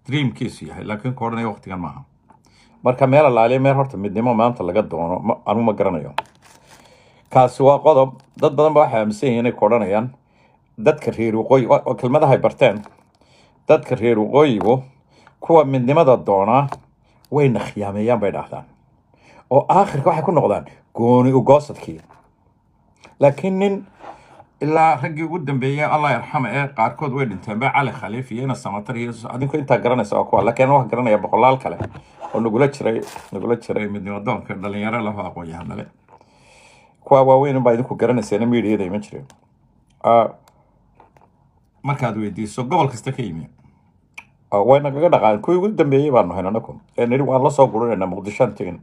دريم كيسي هاي لكن كورنا وقت كان معها marka meel alaaliya meel horta midnimo maanta laga doono anu ma garanayo kaasi waa qodob dad badan baa waxay aaminsan yihiin inay koodhanayaan dadka reer waqooyi oo kelmadaha ay barteen dadka reer waqooyigu kuwa midnimada doona wayna khiyaameeyaan bay dhahdaan oo aakhirka waxay ku noqdaan gooni u goosadkii laakiin nin ilaa raggii ugu dambeeyay allah yarxama ee qaarkood way dhinteen ba cali khaliif iyo ina samatar iyo adinku intaa garanaysa oo kuwa laakiin wax garanaya boqolaal kale oo nagula jiray midnimo doonka dhalinyaro la aqoon-yahan dale kuwa waaweyn baa idinku garanaysa media iman jireen markaad weydiiso gobol kasta ka yimid wayna kaga dhaqaan kuwii ugu dambeeyay baan nahay anaku niri waan la soo gurinayna muqdisho tegin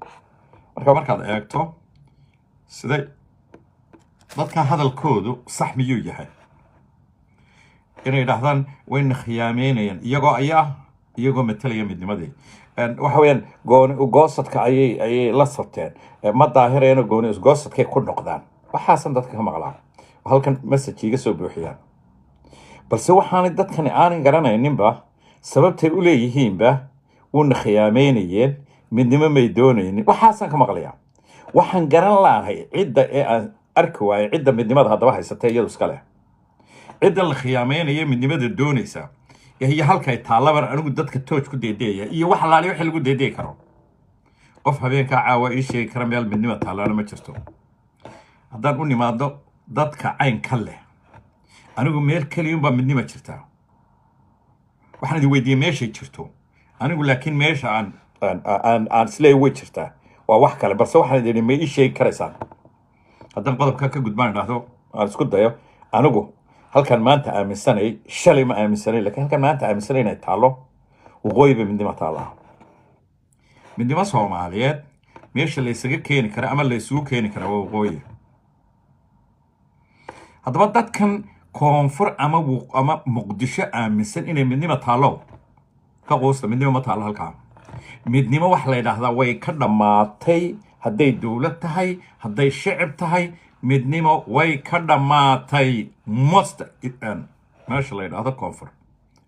markaad eegto siday dadka hadalkoodu sax miyuu yahay inay dhahdaan wayna khiyaameynayaan iyagoo matalaya midnimadii waxa weeyaan gooni u goosadka ayay la sabteen ma daahirayna gooni u goosadkay ku noqdaan waxaasan dadka ka maqlaan halkan message iga soo buuxiyaan balse waxaanay dadkani aanan garanayninba sababtay u leeyihiinba wuna khiyaameynayeen midnimo may doonaynin waxaasan ka maqlayaa waxaan garan laanahay cidda ee aan arki waayo cidda midnimada haddaba haysatay iyadu iska leh cidda la khiyaameynaya midnimada doonaysa iyo halkay taalaban anigu dadka tooj ku deedeeya iyo wax laali wixii lagu deedeey karo qof habeenka caawa ii sheegi kara meel midnimo taalaana ma jirto haddaan u nimaado dadka cayn ka leh anigu meel keliyuunbaa midnimo jirtaa waxaan idin weydiiyey meeshay jirto anigu laakiin meesha aan isleey way jirtaa waa wax kale balse waxaan idin ma ii sheegi karaysaan haddaan qodobka ka gudbaan idhaahdo aan isku dayo anigu halkan maanta aaminsanay shalay ma aaminsanay laakiin halkan maanta aaminsanay inay taalo waqooyi bay midnimo taallaa midnimo soomaaliyeed meesha la isaga keeni kara ama la isugu keeni kara waa waqooyi haddaba dadkan koonfur ama muqdisho aaminsan inay midnimo taalo ka quusta midnimo ma taalo halkaa midnimo wax la yidhaahdaa way ka dhammaatay hadday dowlad tahay hadday shicib tahay midnimo way ka dhammaatay most meesha la yidhaahdo koonfur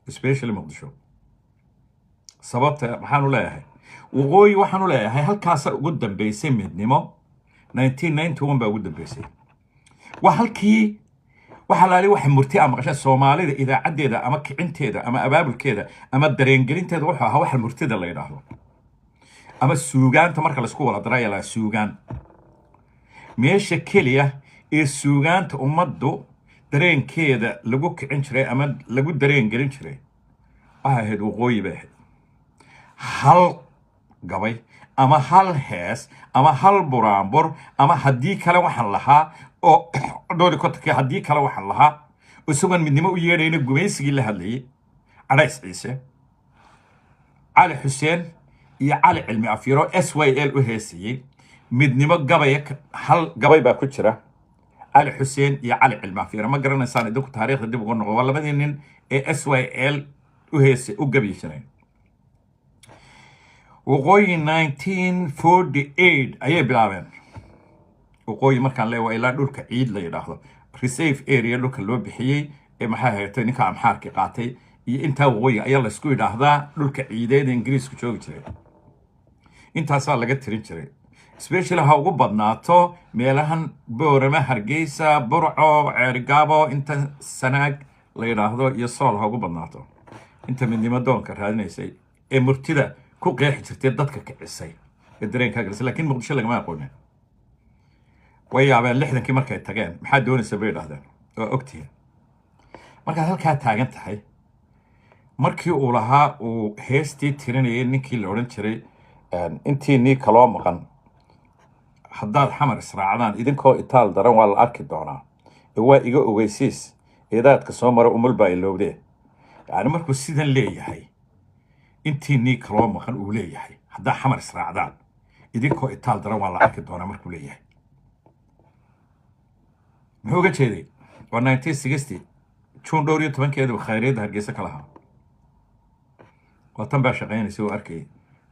especially muqdisho sababta maxaan u leeyahay waqooyi waxaan u leeyahay halkaasa ugu dambeysay midnimo 1991 baa ugu dambeysay waa halkii waxa laali waxa murti ama qasha Soomaalida idaacaddeeda ama kicinteeda ama abaabulkeeda ama dareengelinteeda waxa ahaa waxa murtida la yiraahdo ama suugaanta marka la isku wada daray la suugaan meesha kaliya ee suugaanta ummaddu dareenkeeda lagu kicin jiray ama lagu dareengelin jiray ahayd waqooyi baa hal gabay ama hal hees ama hal buraanbur ama haddii kale waxaan lahaa oo doori kotka haddii kale waxaan lahaa isagoon midnimo u yeedhayna gumaysigii la hadlayay Cadays Ciise Cali Xuseen iyo Cali Cilmi Afyaro SYL u heesiyay midnimo gabay hal gabay baa ku jira Cali Xuseen iyo Cali Cilmi Afyaro ma garanaysaan idinku taariikhda dib ugu noqdo labadii nin ee SYL u heesay u gabi jiray waqooyi 1948 ayay bilaabeen waqooyi markaan leeyahay ilaa dhulka ciid la yiraahdo reserve area dhulka loo bixiyay ee maxay hay'atay ninka amxaarki qaatay iyo inta waqooyi ayaa la isku yiraahdaa dhulka ciideed Ingiriisku joogi jiray intaas laga tirin jiray especially ha ugu badnaato meelahan Boorama Hargeysa Burco Ceergaabo inta Sanaag la yiraahdo iyo Sool ha ugu badnaato inta midnimo doonka raadinaysay ee murtida ku qeexi jirtay dadka kicisay ee dareenka galsay laakiin muqdisho lagama aqoonin way yaabeen 60kii markay tageen maxaa doonaysa bay yiraahdeen oo ogtihiin marka halka taagan tahay markii uu lahaa uu heestii tirinayay ninkii la oran jiray intii ni kaloo maqan haddaad xamar israacdaan idinkoo itaal daran waa la arki doonaa waa iga ogeysiis eedaadka soo mara umul baa ilowdee yani markuu sidan leeyahay intii ni kaloo maqan uu leeyahay haddaa xamar israacdaan idinkoo itaal daran waa la arki doonaa markuu leeyahay muxuu uga jeeday waa 1960 June 12 khayreed Hargeysa kala ahaa watan baa shaqeynaysa oo arkay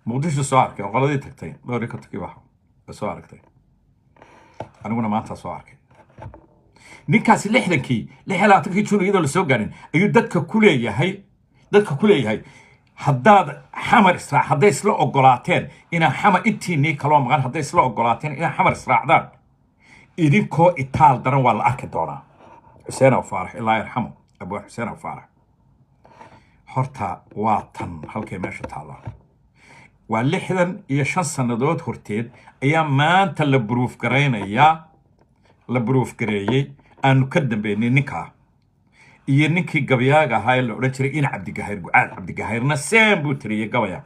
muqdisho soo arkay qoladii tagtay doori ka tagtay waxa soo arkay aniguna maanta soo arkay ninkaas 60kii June iyadoo la soo gaarin ayuu dadka ku leeyahay haddaad xamar israac hadday isla ogolaateen inaa xamar intiinii kaloo maqan hadday isla ogolaateen inaa xamar israacdaan idinkoo itaal daran waa la arki doonaa xuseen aw faarax ilaa yarxamo abuu xuseen aw faarax horta waa tan halkay meesha taallaa waa 65 sannadood horteed ayaa maanta la buruuf garaynayaa la buruuf gareeyey aanu ka dambeynay ninkaa iyo ninkii gabayaaga ahaa ee la odhan jiray in cabdigahayr gucaad cabdigahayrna seen buu tiriyey gabaya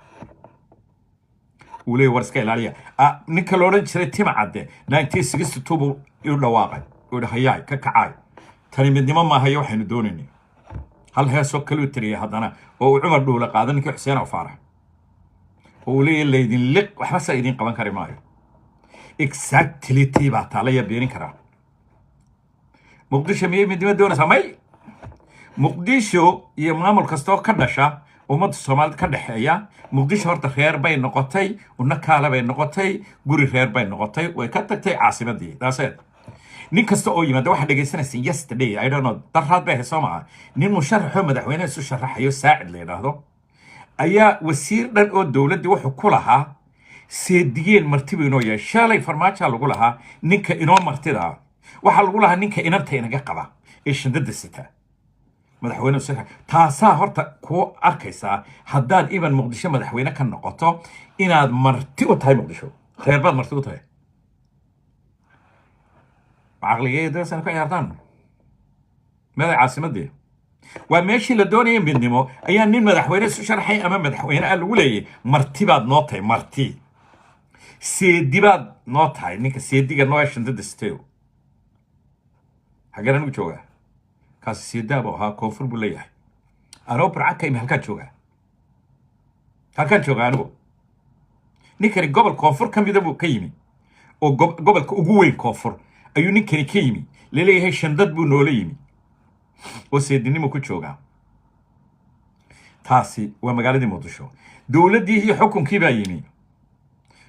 uu leeyahy war iska ilaaliya ninka la odhan jiray tima cadde 1962 buu iu dhawaaqay uu yidhi hayaay ka kacaay tani midnimo maahayo waxaynu doonaynay hal heesoo kaluu tiriyey haddana oo uu cumar dhuula qaada ninkii xuseen aw faarax oo uu leeyahy laydin liq waxba saa idiin qaban kari maayo exactly tii baa taalaya beenin karaa muqdisho miyay midnimo doonaysaa may muqdisho iyo maamul kastoo ka dhasha ummadda soomaalida ka dhexeeya muqdisho horta reer bay noqotay una kaale bay noqotay guri reer bay noqotay way ka tagtay caasimadii daaseed nin kasta oo yimaada waxaa dhegaysanaysa yesterday I don't know daraad bay haysoo maaha nin musharaxoo madaxweyne isu sharaxayo saacid la yidhaahdo ayaa wasiir dhan oo dowladdii wuxuu ku lahaa seedigeen martibu inoo yahay shalay farmaajaa lagu lahaa ninka inoo martida waxaa lagu lahaa ninka inanta inaga qaba ee shandada sita madaxweyne usaxa taasaa horta ku arkaysaa haddaad iban muqdisho madaxweyne ka noqoto inaad marti u tahay muqdisho reer baad marti u tahay caqligeeda san ka ciyaartaan madax caasimadii waa meeshii la doonayay midnimo ayaa nin madaxweyne isu sharaxay ama madaxweyne ah lagu leeyahay marti baad noo tahay marti seedi baad noo tahay ninka seediga noo shandada siteo حاجة أنا بجوجا كاس سيداب وها كوفر بليه أنا برعك كيم هالكان جوجا أنا نكري قبل كوفر كم يدبو كيمي أو قبل كوجوين كوفر أيو نكري كيمي للي هي شندد بنوليمي وسيدني مو كجوجا تاسي ومقالة دي موضوع دولة دي هي حكم كيبا يمي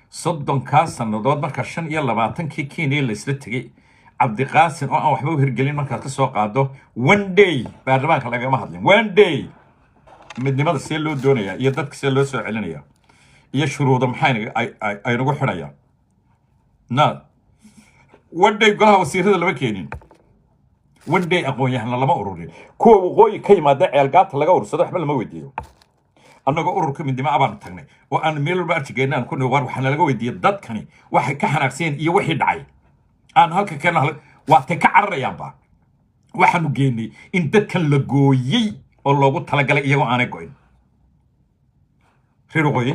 صدق كاس النضاد مركشن يلا باتن كيني اللي سلتجي عبد القاسم أو حبوب هرجلين مركز كسوق عدو one day بعرفان كلا جماعة هذين one day من ماذا سيلو الدنيا يدك سيلو سو علنيا يشرو ضم حين أي نقول حنايا نا one day قالها وسير هذا اللي بكينين one day أقوى إحنا لما أوروني كو قوي كي ما دعي القات لقى ورصة حمل ما وديو أنا قأورو كم دماء أبان تغني وأنا ميلو بارتي جينا نكون وار حنا لقى ودي الضد كني واحد كحنا سين يوحد عاي أنا هالك كان هالك واتكعر يابا waxaanu geynay in dadkan la gooyay oo loogu talagalay iyagoo aanay goyn reer qoye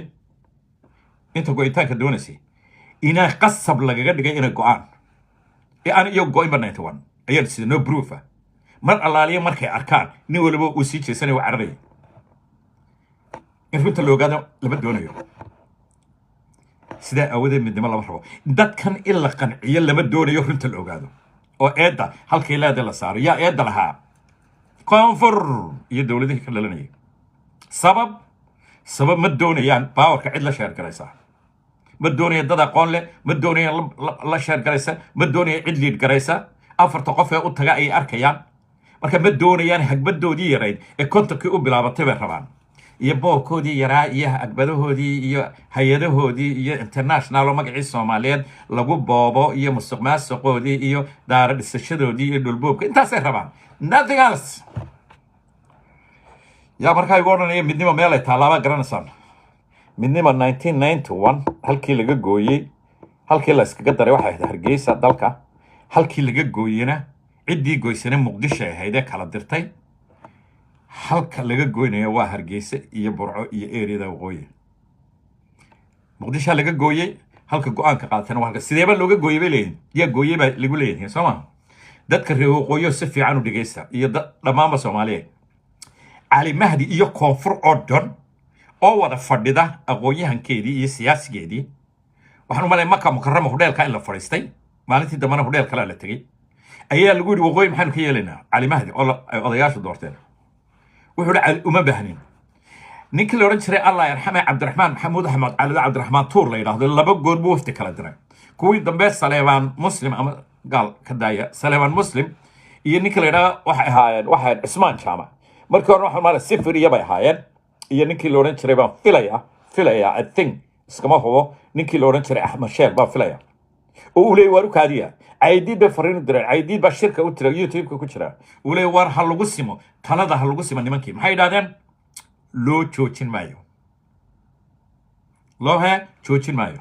inta go'itaanka doonaysay inaa qasab lagaga dhigay inay go'aan ee aan iyo go'in banaan tawan ayaa sida no proof mar allaaliya markay arkaan nin walba uu sii jeesanay waa carray in runta loo gaado laba doonayo sida awoodeed midnimo lama rabo dadkan in la qanciyo lama doonayo runta loo gaado oo eeda halkii leedahay la saaro yaa eeda lahaa koonfur iyo dawladihii ka dhalanayay sabab ma doonayaan powerka cid la sheer garaysa ma doonayaan dad aqoon leh ma doonayaan la sheer garaysa ma doonayaan cid liid garaysa afarta qof ee u taga ay arkayaan marka ma doonayaan hagbadoodii yarayd ee kontakii u bilaabatay bay rabaan iyo boobkoodii yaraa iyo agbadahoodii iyo hay-adahoodii iyo international oo magacii Soomaaliyeed lagu boobo iyo musuqmaasuqoodii iyo daara dhisashadoodii iyo dhulboobka intaasay rabaan nothing else yaa markaa igu odhanaya midnimo meel ay taalaaba garanaysaan midnimo 1991 halkii laga gooyey halkii la iskaga daray waxay ahayd Hargeysa dalka halkii laga gooyena ciddii goysana Muqdisho ay ahayd ee kala dirtay halka laga gooynayo waa Hargeysa iyo Burco iyo eeriyada waqooyi Muqdisho laga gooyay halka go'aanka qaatana waa halka sideeba looga gooyay leeyahay yaa gooyay baa lagu leeyahay Soomaa dadka reer waqooyi si fiican u dhigeysta iyo dhamaanba Soomaaliyeed Ali Mahdi iyo koonfur oo dhan oo wada fadhida aqoonyahankeedii iyo siyaasigeedii waxaan u maleeyaa marka mukarrama hudheelka in la fariistay maalintii dambana hudheel kale la tagay ayaa lagu yiri waqooyi maxaan ka yeelanaa Ali Mahdi oo odayaashu doorteen wuxuu dhacal uma baahnin ninka la oran jiray Allah yarxamay Cabdiraxmaan Maxamuud Axmed Cali Cabdiraxmaan Tuur la yiraahdo laba goor buu wafti kala diray kuwii dambe Saleebaan Muslim ama gal ka daaya Saleebaan Muslim iyo ninka la yiraahdo waxay ahaayeen Cismaan Jaamac markii hore waxaan maal sifir iyo bay ahaayeen iyo ninkii la odhan jiray baan filaya I think iskama hubo ninkii la odhan jiray Axmed Sheekh baan filaya oo uu leeyahay war u kaadiya caydiid ba fariin u diray caydiid ba shirka u tiray YouTube-ka ku jira uu leeyahay war ha lagu simo talada ha lagu simo nimankii maxay yidhaahdeen loo joojin maayo loo joojin maayo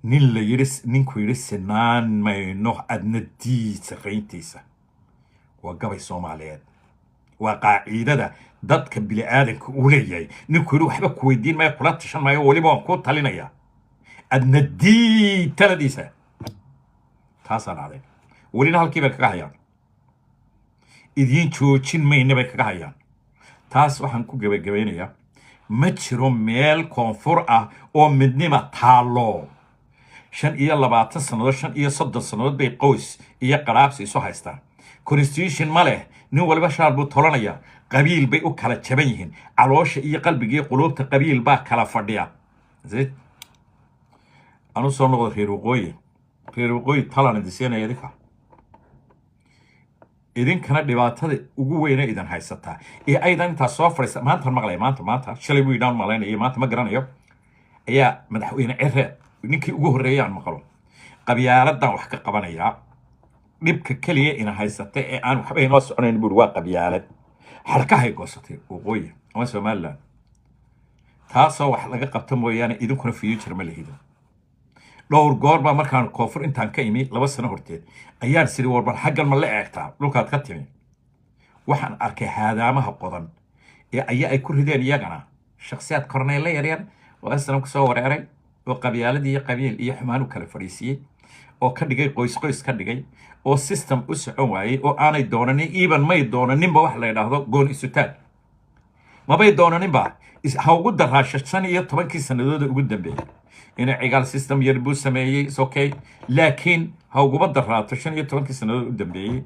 ninku yidhi sinaan mayno adna diisa qayntiisa waa gabay Soomaaliyeed waa qaacidada dadka bili aadanka u leeyahay ninku yidhi waxba ku weydiin maayo kula tashan maayo waliba waan ku talinaya adna taladiisa taasaan dhacday welina halkii bay kaga hayaan idiin joojin mayna bay kaga hayaan taas waxaan ku gabagabeynayaa ma jiro meel koonfur ah oo midnima taalo 25 sanadood 30 sanadood bay qoys iyo qaraabsi isu haystaan constitution ma leh nin waliba shaar buu tolanaya qabiil bay u kala jaban yihiin caloosha iyo qalbiga iyo qulubta qabiil baa kala fadhiya zid anu soo noqdo reer waqooyi talan diseenaya idinkana dhibaatada ugu weyn idan haysataa ee aydan inta soo fariista maanta maqlay maanta shalay buu idaan malaynaya maanta ma garanayo ayaa madaxweyne Cire ninkii ugu horeeyaan maqlo qabyaaladan wax ka qabanaya dhibka kaliya ina haysata ee aan waxba inoo soconayn buu waa qabyaalad xarkahay goosatay waqooyi ama Soomaaliland taasoo wax laga qabto mooyaane idinkuna future ma leeyihiin dhowr goor baa markaan koonfur intaan ka imi 2 sano horteed ayaan siri warbar xaggan ma la eegtaa dhulkaad ka timi waxaan arkay haadaamaha qodan ee ay ku rideen iyagana shakhsiyaad korneyle yaryar oo asna ku soo wareeray oo qabyaaladii iyo qabiil iyo xumaan u kala fadhiisiyay oo ka dhigay qoys ka dhigay oo system u socon waayay oo aanay doonanin even may doonaninba wax la yiraahdo goon isutaag ma bay doonaninba ha ugu daraasho 15 sanadood ugu dambeeyay ina cigal system yar buu sameeyay is okay laakiin ha ugu daraato 15 sanadood u dambeeyay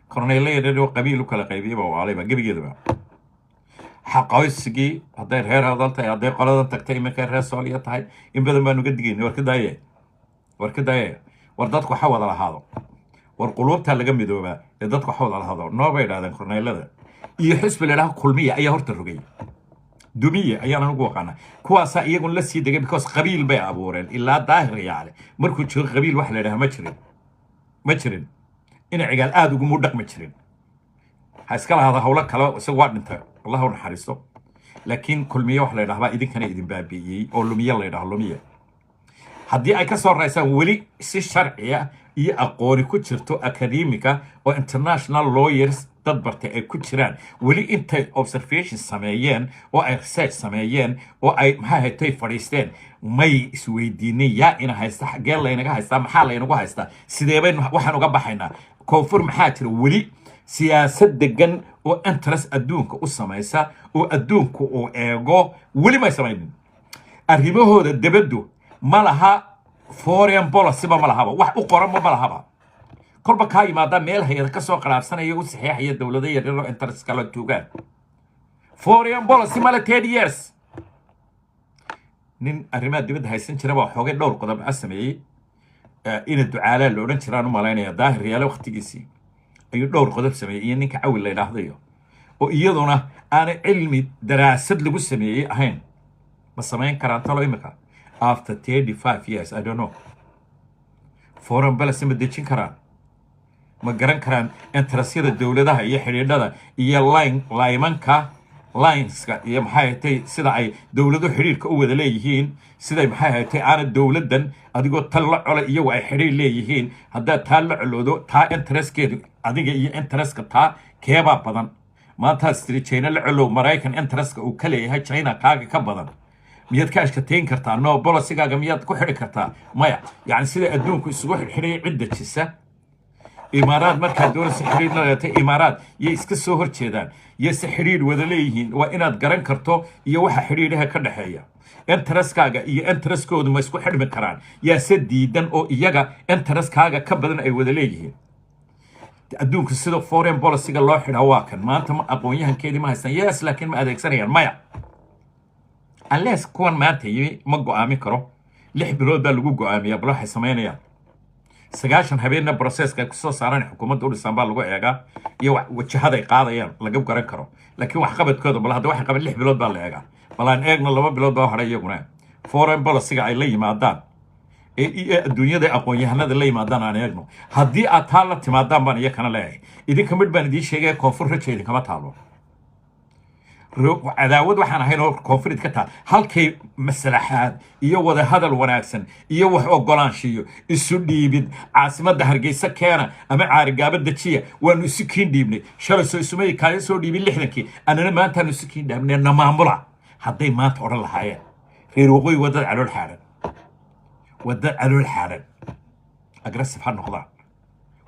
korneyle yaryar oo qabiil u kala qaybiyay baa waalay gabigeedaba xaqoysigi haday reer hadaltay haday qoladan tagtay iminka reer Soomaaliya tahay in badan baan uga digeen war ka daayay war dadku waxa wada lahaado war qulubta laga midooba ee dadku waxa wada lahaado noo bay dhaadeen korneylada iyo xisbi leedahay kulmiye ayaa horta rogay dumiye ayaan ugu waqana kuwaas iyagu la sii degay because qabiil bay abuureen ilaa daahir yaale markuu jiro qabiil wax leedahay ma jirin in cigal aad ugu mudaq ma jirin ha iska lahaado hawlo kale isagu waa dhintay Allahu naxariisto laakiin kulmiye wax leedahay idinkana idin baabiyay oo lumiye leedahay lumiye haddii ay ka soo raysaan weli si sharciya iyo aqooni ku jirto academica oo international lawyers dad bartay ay ku jiraan weli intay observation sameeyeen oo ay research sameeyeen oo ay maxay haytay fadhiisteen may isweydiinay yaa ina haysta xagee la inaga haysta maxaa la inagu haysta sidee bay waxaan uga baxaynaa koonfur maxaa jira weli siyaasad degan oo interest adduunka u samaysa oo adduunku uu eego weli ma samaynin arrimahooda dibaddu ma laha foreign policy ma lahaba wax u qoran ma lahaba kolba ka yimaada meel hay'ad ka soo qaraabsanaya u saxiixaya dawladda yar oo interest kala tuugaan foreign policy ma la 10 years nin arrimaha dibadda haysan jira baa xoogay dhowr qodob sameeyay in ducaale la oran jiraan u malaynaya daahir yaale waqtigiisii ayuu dhowr qodob sameeyay ninka cawil la yiraahdo oo iyaduna aan cilmi daraasad lagu sameeyay ahayn ma sameyn karaan talo imika after 35 years I don't know foreign policy ma dejin karaan ma garan karaan interesyada dawladaha iyo xiriirada iyo lineska iyo maxay tahay sida ay dawladu xiriirka u wada leeyihiin sida maxay tahay aan dawladan adigoo tal la colo iyo ay xiriir leeyihiin hadda tal la coloodo taa interestkeedu adiga iyo interestka taa keeba badan maanta China la colo Mareykan interestka uu ka leeyahay China kaaga ka badan miyaad ka ashkateen kartaa no policy-gaaga miyaad ku xiri kartaa maya yani sida adduunku isugu xirxiray cidda jisa imaaraad marka dawladda xiriir la leeyahay imaaraad iyo iska soo horjeedaan iyo si xiriir wada leeyihiin waa inaad garan karto iyo waxa xiriiraha ka dhaxeeya interestkaaga iyo interestkoodu ma isku xidhmi karaan yaa se diidan oo iyaga interestkaaga ka badan ay wada leeyihiin adduunku sida foreign policy-ga loo xidhaa waa kan maanta ma aqoon-yahankeedii ma haysan yes laakiin ma adeegsanayaan maya unless kuwan maanta yimi ma go'aamin karo 6 bilood baa lagu go'aamiyaa bal waxay sameynayaan sagaashan habeenna processka ay kusoo saaraan xukuumadda u dhisan baa lagu eegaa iyo wajahaday qaadayaan laga garan karo laakiin wax qabadkooda bal hadda waxay qaban 6 bilood baa la eegaa bal aan eegno 2 bilood baa hore iyaguna foreign policy ay la yimaadaan ee adduunyada aqoon-yahanada la yimaadaan aan eegno haddii aad taa la timaadaan baan iyakana leeyahay idinka mid baan idiin sheegaya koonfur raja idinkama taalo cadaawad waxaan ahayn oo koonfurid ka taal halkay maslaxaad iyo wada hadal wanaagsan iyo wax ogolaanshiyo isu dhiibid caasimadda hargeysa keena ama caarigaaba dajiya waanu isu kiin dhiibnay shalay soo isumay kaaga soo dhiibin 60kii anana maantaanu isu kiin dhaabnay na maamula hadday maanta odhan lahaayeen reer waqooyi wadada calool xaaran aggressive ha noqdaan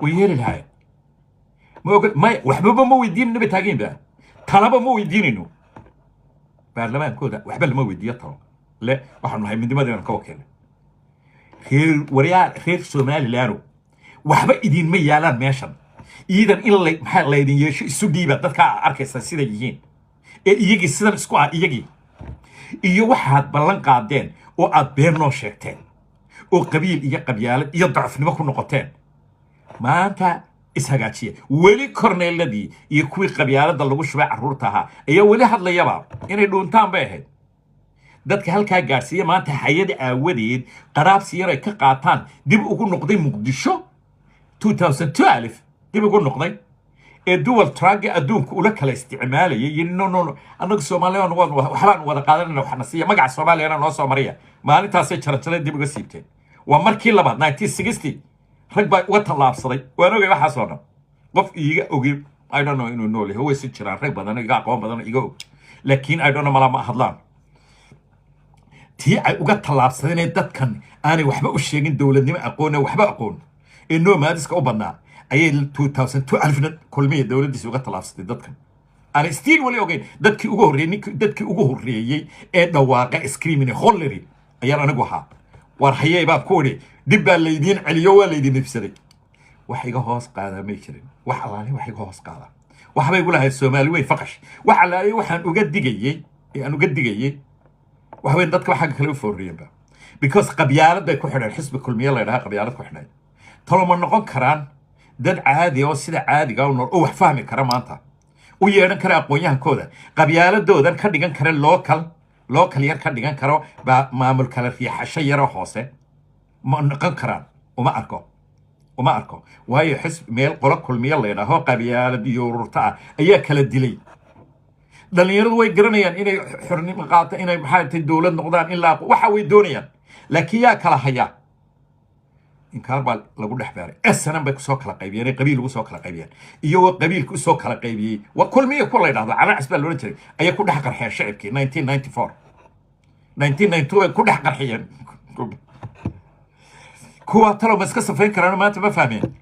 way yeeli lahaayeen waxbaba ma weydiinayno ba taageynba talaba ma weydiinayno baarlamaankooda waxba lama weydiiyo talo le waxaanu nahay midnimadeena ka wakiilay reer somaliland waxba idinma yaalaan meeshan iidan in maxaa laydin yeesho isu dhiiba dadka arkaysa sida yihiin ee iyagii sidan isku ah iyagii iyo waxaad ballan qaadeen oo aad been noo sheegteen oo qabiil iyo qabyaalad iyo dacfnimo ku noqoteen maanta ishagaajiya weli korneeladii iyo kuwii qabyaalada lagu shubay carruurta ahaa ayaa weli hadlayaba inay dhuuntaan bay ahayd dadka halkaa gaarsiiya maanta hayada aawadeed qaraabsi yar ay ka qaataan dib ugu noqday muqdisho 2012 dib ugu noqday ee duwal traaga adduunka ula kala isticmaalayay iyo no annaga Soomaaliya waxbaan wada qaadanayna waxna siiya magaca Soomaaliya noo soo mariya maalintaasay jarjareen dib uga siibteen waa markii labaad 1960 rag baa uga tallaabsaday waan ogay waxaas oo dhan qof iiga ogi I don't know inuu nool yahay way si jiraan rag badan iga aqoon badan iga og laakiin I don't know malama hadlaan tii ay uga tallaabsadeen dadkan aanay waxba u sheegin dawladnimo aqoon waxba aqoon ee nomaadiska u badnaa ayay 2012 kulmiye dawladdiisa uga tallaabsatay dadkan aan still wali ogeyn dadkii ugu horreeyay ee dhawaaqa screaming hollery ayaa anagu ahaa war hayay baa ku wari dib baa leedin celiyo waa leedin nifsaday wax iga hoos qaada ma jirin wax allaale wax iga hoos qaada wax bay ugu lahayd Soomaali way faqash wax allaale waxaan uga digayay wax weyn dadka waxa kale u fooriyeenba because qabyaalad bay ku xidhan xisbi kulmiye la yiraahdo qabyaalad ku xidhan talo ma noqon karaan dad caadi oo sida caadiga oo wax fahmi kara maanta u yeeran kara aqoon-yahankooda qabyaaladoodan ka dhigan kara local yar ka dhigan karo maamul kala riixasho yar oo hoose ma noqon karaan uma arko waayo xisb meel qolo kulmiye la yiraahdo qabyaalad iyo ururta ayaa kala dilay dhalinyaradu way garanayaan inay xornimo qaato inay maxay tahay dawlad noqdaan ilaa waxa way doonayaan laakiin yaa kala haya inkaar baa lagu dhexbaaray SNM bay soo kala qaybiyeen qabiil lagu soo kala qaybiyeen iyagoo qabiilku soo kala qaybiyay waa kulmiye ku la yiraahdo calaacas baa loo jiray ayaa ku dhex qarxiyay shacabkii 1992 ku dhex qarxiyeen kuwa talo maska safeen karaan maanta ma fahmeen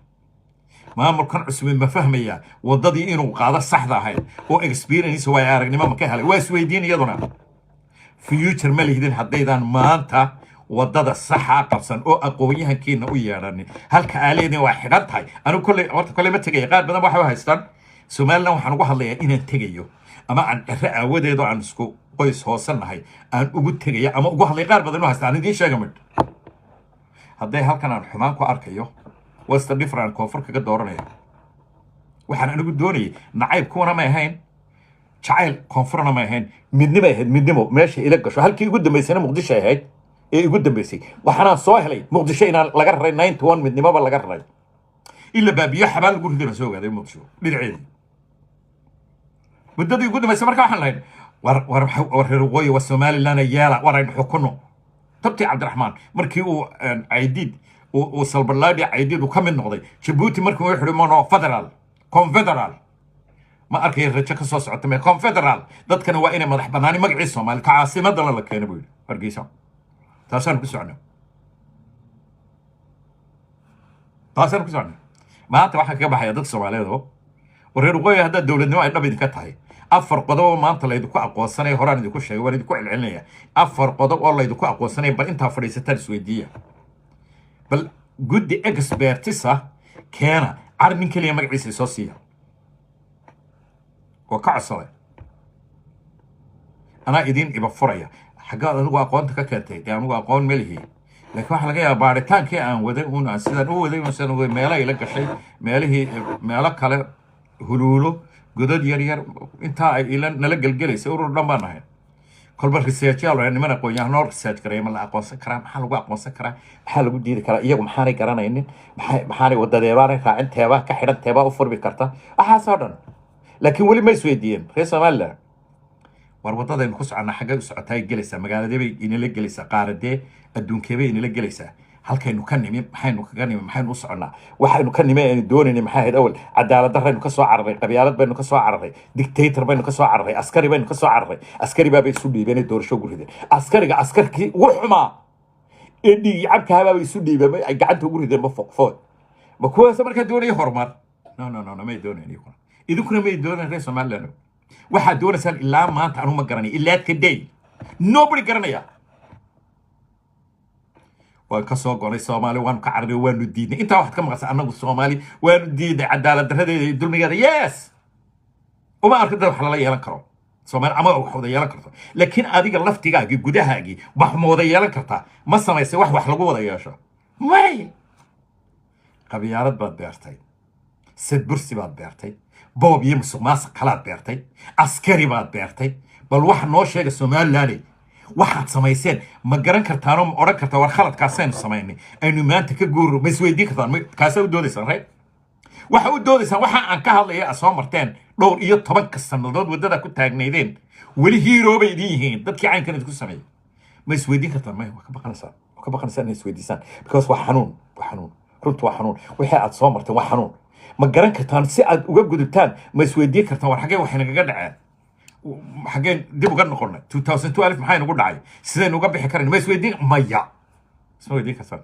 maamulkan cusub ma fahmaya wadadii inuu qaado saxda ahayd oo experience way aragnimo ma ka helay waa isweydiin iyaduna future ma lihidin haddaydan maanta wadada saxa qabsan oo aqoon-yahankeena u yeeran halka aaleedin waa xidhan tahay anu kulli ma tagay qaar badan waxa haystaan Soomaaliland waxaan ugu hadlayaa inaan tagayo ama aan ra'awadeedo aan isku qoys hoosanahay aan ugu tagayo ama ugu hadlay qaar badan oo haystaan idin sheegay hadday halkan aan xumaan ku arkayo wasta different koonfur kaga dooranaya waxaan anigu doonayay nacayb kuwana ma ahayn jacayl koonfurna ma ahayn midnimo meesha ila gasho halkii ugu dambeysay Muqdisho ahayd ee ugu dambeysay waxaan soo helay Muqdisho inaan laga raray 91 midnimoba laga raray illa baabiyo xabaal ugu ridina soo gaaday Muqdisho dhinaceedii muddadii ugu dambeysay markaa waxaan lahayn war reer waqooyi wa Somaliland yeela warayn xukuno tabti Cabdiraxmaan markii uu Aydid oo salbalaadi Aydid uu ka mid noqday Djibouti markii uu xidhmo confederal ma arkay rajo ka soo socota me confederal dadkana waa inay madax banaani magaciisa Soomaali ka caasimada la keenay buu Hargeysa taasaan ku socno maanta waxaa kaga baxaya dad Soomaaliyeed oo reer waqooyi hadda dawladnimo ay dhabid ka tahay afar qodob maanta la idinku aqoonsanay horaan idinku sheegay war idinku celcelinaya afar qodob oo la idinku aqoonsanay bal inta fadhiisataan isweydiiya bal guddi expertisa keena arrin kaliya magaciisa soo siiya oo ka codsaday ana idin iba furaya xagaa anigu aqoonta ka keentay anigu aqoon melihi laakiin waxa laga yaabaa baaritaankii aan waday uun aan sidaan u waday uun meelo ila gashay meelihii meelo kale huluulo godad yar yar intaa ay ila nala gelgelaysay urur dhan baan ahay kolba researchyaal waa niman aqoon-yahanoo research gareeya ma la aqoonsan karaa maxaa lagu aqoonsan karaa maxaa lagu diidi karaa iyagu maxaanay garanaynin maxaanay wadadeebaanay raacin teebaa ka xidhan teebaa u furmi karta waxaasoo dhan laakiin weli ma isweydiiyeen reer somaliland war wadadaynu ku soconnaa xaggay u socotaa gelaysaa magaaladee bay inala gelaysaa qaaradee adduunkee bay inala gelaysaa halkaynu ka nimi maxaynu kaga nimi maxaynu u soconnaa waxaynu ka nimi aynu doonaynay maxay ahayd awal cadaalad darraynu ka soo cararray qabyaalad baynu ka soo cararray dictator baynu ka soo cararray askari baynu ka soo cararray askari baabay isu dhiibeen ee doorasho ugu rideen askarkii ugu xumaa ee dhiigi cabkaabaabay isu dhiibeen ay gacanta ugu rideen ma foqfood ma kuwaas markaa doonaya horumar no may doonayn idinkuna may doonayn reer somaliland waxaad doonaysaan ilaa maanta anu ma garanay ilaa today nobody garanaya waan ka soo gonay soomaali waanu ka cararnay waanu diidnay intaa waxaad ka maqasay annagu soomaali waanu diidnay cadaalad darradeeda iyo dulmigeeda yes uma arkin dad wax lala yeelan karo soomaali ama wax wada yeelan karto laakiin adiga laftigaagii gudahaagii wax ma wada yeelan kartaa ma samaysay wax lagu wada yeesho may qabyaalad baad beertay sid bursi baad beertay boob iyo musuq maasuq kalaad beertay askari baad beertay bal wax noo sheega somaliland waxaad samayseen ma garan kartaan oo ma odhan kartaa war khaladkaasaynu samaynay aynu maanta ka guuro ma isweydiin kartaan kaasa u doodaysaan right waxa u doodaysaan waxa aan ka hadlaya soo marteen dhowr iyo 10 sannadood waddada ku taagnaydeen weli hiiroo bay idin yihiin dadkii caynkan idinku sameeyey ma isweydiin kartaan may ka baqanaysaan inay isweydiisaan because waa xanuun runtu waa xanuun wixii aad soo marteen waa xanuun ma garan kartaan si aad uga gudubtaan ma isweydiin kartaan war xaggee waxay nagaga dhaceen xaggeen dib uga noqonnay 2012 maxay nagu dhacay sidaynu uga bixi karayn ma isweydiin maya isma weydiin kartaan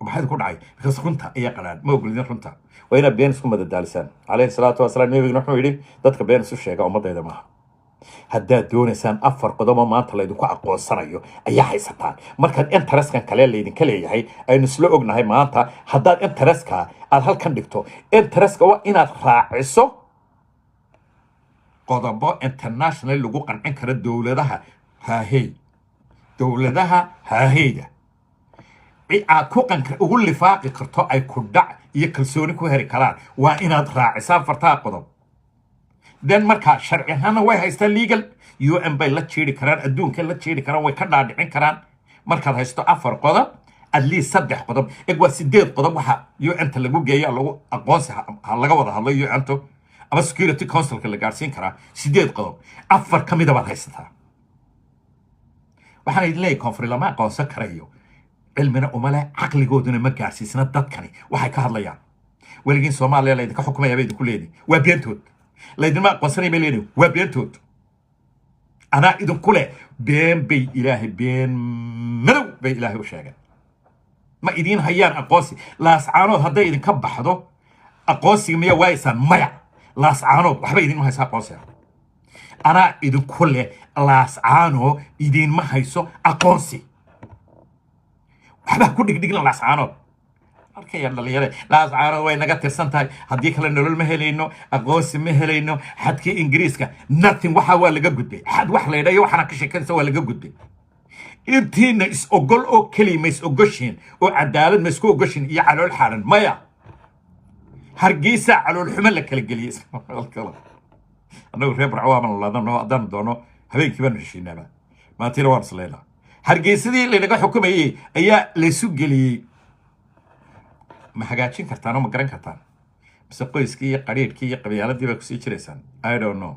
maxay ku dhacay because runta ayaa qalaan ma ogolidin runta waa inaad been isku madadaalisaan calayhi salaatu wasalaam nabiguna wuxuu yidhi dadka been isu sheega ummadayda maaha haddaad doonaysaan 4 qodob oo maanta laydinku aqoonsanayo ayaa haysataan markaad interestkan kale laydinka leeyahay aynu isla ognahay maanta haddaad interestka aad halkan dhigto interestka waa inaad raaciso qodobo international lagu qancin karo dowladaha haaheyda aad ku ugu lifaaqi karto ay ku dhac iyo kalsooni ku heri karaan waa inaad raacisaa fartaa qodob dan markaa sharci ahaana way haystaan legal UN bay la jeedi karaan adduunka la jeedi karaan way ka dhaadhicin karaan markaad haysto 4 qodob at least 3 qodob waa 8 qodob waxa UN ta lagu geeyo lagu aqoonsi laga wada hadlo UN to ama security council ka la gaarsiin karaa 8 qodob 4 kamid ah haysataa waxaan idin leeyahay koonfur lama aqoonsan karayo cilmina uma leh caqligooduna ma gaarsiisna dadkani waxay ka hadlayaan weligiin Soomaaliya la idinka xukumayaa bay idinku leeyihiin waa beentood la idinma aqoonsanay bay leeyihiin waa beentood ana idinku leh been bay ilaahay been madow bay ilaahay u sheegay ma idin hayaan aqoonsi laascaanood hadday idinka baxdo aqoonsiga miya waaysan maya laascaanood waxba idin ma haysa aqoonsiga ana idinku leh laascaano idin ma hayso aqoonsi waxba ku dhigdhiglan laascaanood halkay dhalinyarada laascaanood way naga tirsan tahay haddii kale nolol ma helayno aqoonsi ma helayno xadkii ingiriiska nothing waxa waa laga gudbay xad wax la yidhayo waxaana ka sheekanaysa waa laga gudbay intiina is ogol oo keliya ma is ogoshiin oo cadaalad ma isku ogoshiin iyo calool xaaran maya hargeysa calool xumo la kala geliyay annagu reer barcawaaman laadano haddaan doono habeenkii baan heshiinaaba maantiina waan isleynaa hargeysadii laynaga xukumayay ayaa laysu geliyey ma hagaajin kartaan oo ma garan kartaan mise qoyskii iyo qariirkii iyo qabyaaladii baa kusii jiraysaan I don't know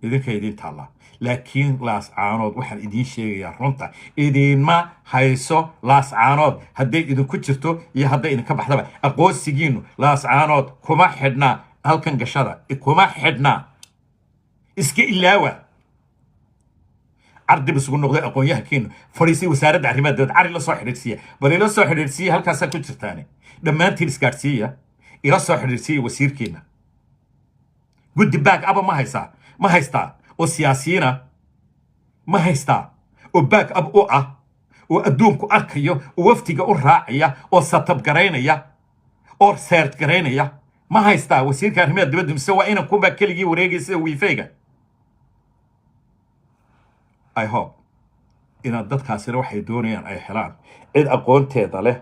idinka idin taalla laakiin laascaanood waxaan idiin sheegayaa runta idinma hayso laascaanood hadday idinku jirto iyo hadday idinka baxdaba aqoonsigiinu laascaanood kuma xidhnaa halkan gashada kuma xidhnaa iska ilaawa عرض بس يقول نقطة أقوياء كين فريسي وسارد عريمات دود عري لا صاحب الرسية بل لا صاحب الرسية هل كاسا كنت ثاني لما أنت رسكارسية إلى صاحب الرسية وسير كينا قد باك أبا ما هيستا وسياسينا ما هيستا وباك أب أوعى وأدومكو أركيو ووفتيقو الراعية وسطب قرينية أو سيرت قرينية ما هيستا وسير كارميات دود مسوى إنا كوبا كليجي وريجي ويفيقا I hope inaad dadkaasina waxay doonayaan ay helaan cid aqoonteeda leh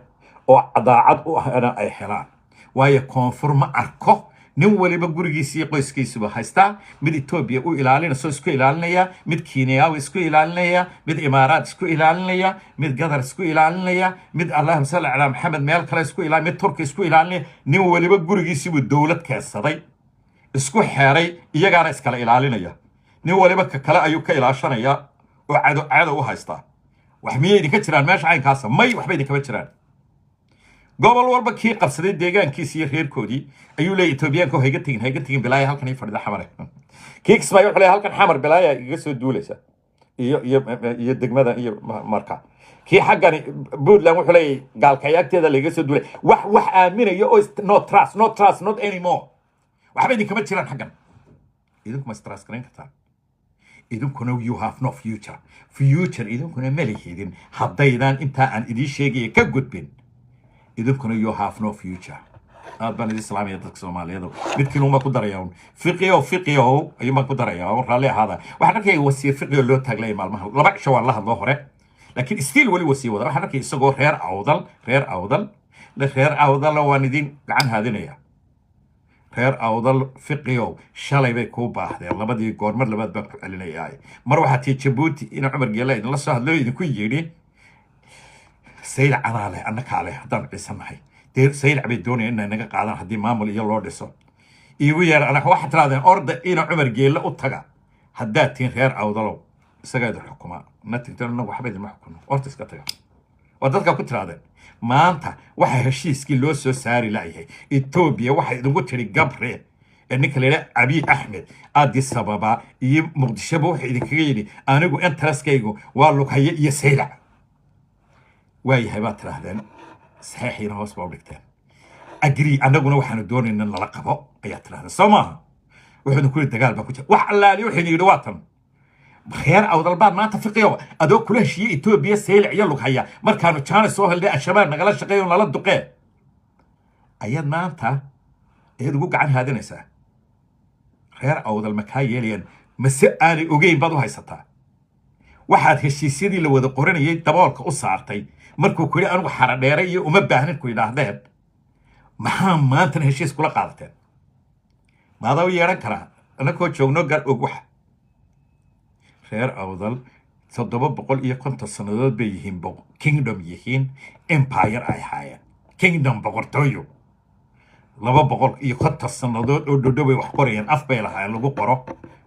oo daacad u ahna ay helaan waayo koonfur ma arko nin waliba gurigiisa iyo qoyskiisaba haystaa mid Ethiopia u ilaalinayso isku ilaalinaya mid Kenya isku ilaalinaya mid Imaaraat isku ilaalinaya mid Qatar isku ilaalinaya mid Allahumma salli ala Muhammad meel kale isku ilaalinaya mid Turki isku ilaalinaya nin waliba gurigiisa uu dawlad keensaday isku xeeray iyagaana iskala ilaalinaya nin waliba ka kale ayuu ka ilaashanaya oo caado u haysta wax miyay idinka jiraan meesha caynkaas may waxba idinka jiraan gobol walba kii qabsaday deegaankiisa iyo reerkoodii ayuu leeyahay Etoobiyaanku hayga tagin bilaaya halkan ay fadhida xamar kii Kismaayo wuxuu leeyahay halkan xamar bilaaya iga soo duulaysa iyo degmada iyo marka kii xaqani Puntland wuxuu leeyahay gaalkayaagteeda laga soo duulay wax aaminayo oo not trust not anymore waxba idinka jiraan xaqan idinku ma stress garan kartaa idinkuna you have no future idinkuna ma lihidin haddaydan inta aan idin sheegay ka gudbin idinkuna you have no future aad baan idin islaamiya dadka Soomaaliyeed midkiin uma ku darayaan fiqiyo ayuma ku darayaan raalli ahada waxa arkay wasiir fiqiyo loo taaglay maalmaha laba cisho waan la hadlo hore laakiin still wali wasiir wada waxa arkay isagoo reer awdal waan idin gacan haadinaya reer awdal fiqiyo shalay bay ku baahdeen labadii goor mar labaad baan ku celinayay mar waxa tii Djibouti in Umar Geelay la soo hadlay idinku yeedhi سيل عراله أنا كاله هذا بيسمعي دير سيل عبيد دوني إنه نجا قاعدين هدي مامل يلا لسه يوير أنا واحد هذا أرض إنا عمر جيل أطلع هداتين غير أو ضلوا سجاد الحكومة نتيجة إنه واحد المحكمة أرض سكتها وضلك كنت هذا ما أنت واحد هالشيء سكيلو سو ساري لا هي إثيوبيا واحد نقول تري جبره إنك لا أبي أحمد أدي السبب يمقدشبه واحد كيني أنا جو أنت راسكيجو والله هي يسيلع واي هبات رهدن صحيحين هوس بابلكتان أجري أنا قلنا وحنا دون إن نلقبه أيات رهدن سما وحنا كل الدجال بكوجا وحلالي وحنا يرواتن بخير أو ضربات ما تفقيه أدو كل شيء إثيوبيا سيل عيالك هيا ما كانوا كان سوهل ده الشباب نقل شقيه ولا الدقة أياد ما أنت يدقوق عن هذا نساء خير أو ذا المكاي يلين مسألة وجين بدو هاي ستا واحد هالشيء سيدي لو ذا قرن يتبارك أصعرتي markuu ku yiraahdo xara dheeray uma baahnin ku yiraahdeen maxaa maanta heshiis kula qaadateen maadaw yeeran kara anagoo joogno gar og wax reer awdal 750 sanadood bay yihiin kingdom yihiin empire ay haayeen kingdom boqortooyo 250 sanadood oo dhodobay wax qorayeen af bay lahaayeen lagu qoro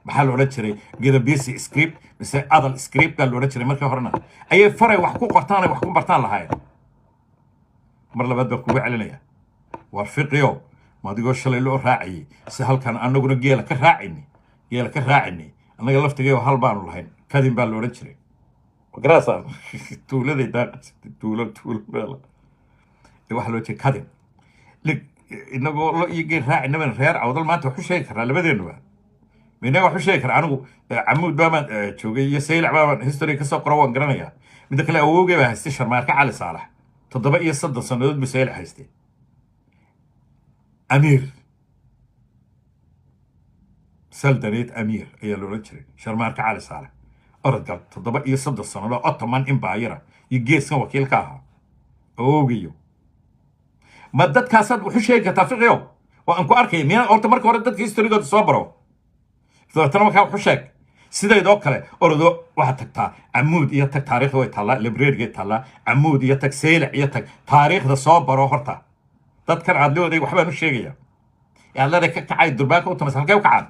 maxaa loo jiray gadabiisi script mise adal script baa loo jiray markii horena ayay faray wax ku qortaan wax ku bartaan lahaayeen mar labaad baa kugu celinaya war fiqiyo ma digo shalay loo raaciyay si halkan anaguna geela ka raacini anaga laftigeeyo hal baan lahayn kadin baa loo jiray wagraasaan tuulada daaqas tuulo baa wax loo jeeday kadin inagoo loo iyageen raacina reer awdal maanta wuxuu sheegi karaa labadeenaba مينا وحش شاكر عنو عمود بابا شوقي يسيل بابا هيستوري كسر قروان قرنيا من ذاك الأوجي بهستشر مارك على صالح تطبق يصدق صندوق بسيل حيستي أمير سلطنة أمير هي لورنشري شرمارك على صالح أرد قال تطبق يصدق صندوق أطمان إمبايرة يجيس وكيل كاها أوجيو مدد كاسد وحش شاكر تفرقيو وأنكو أركي مينا أرد مرك وردت هيستوري قد صبروا ثلاثة ما كان حشك سيدا يدوكله أردو واحد تكتا عمود يتك تاريخ ويتطلع لبرير يتطلع عمود يتك سيلع يتك تاريخ ذا صوب بروحرته تذكر عدلو دي وحبا نشيغيا يعني لا ذاك كعايد درباك وتمثل كيو كعاد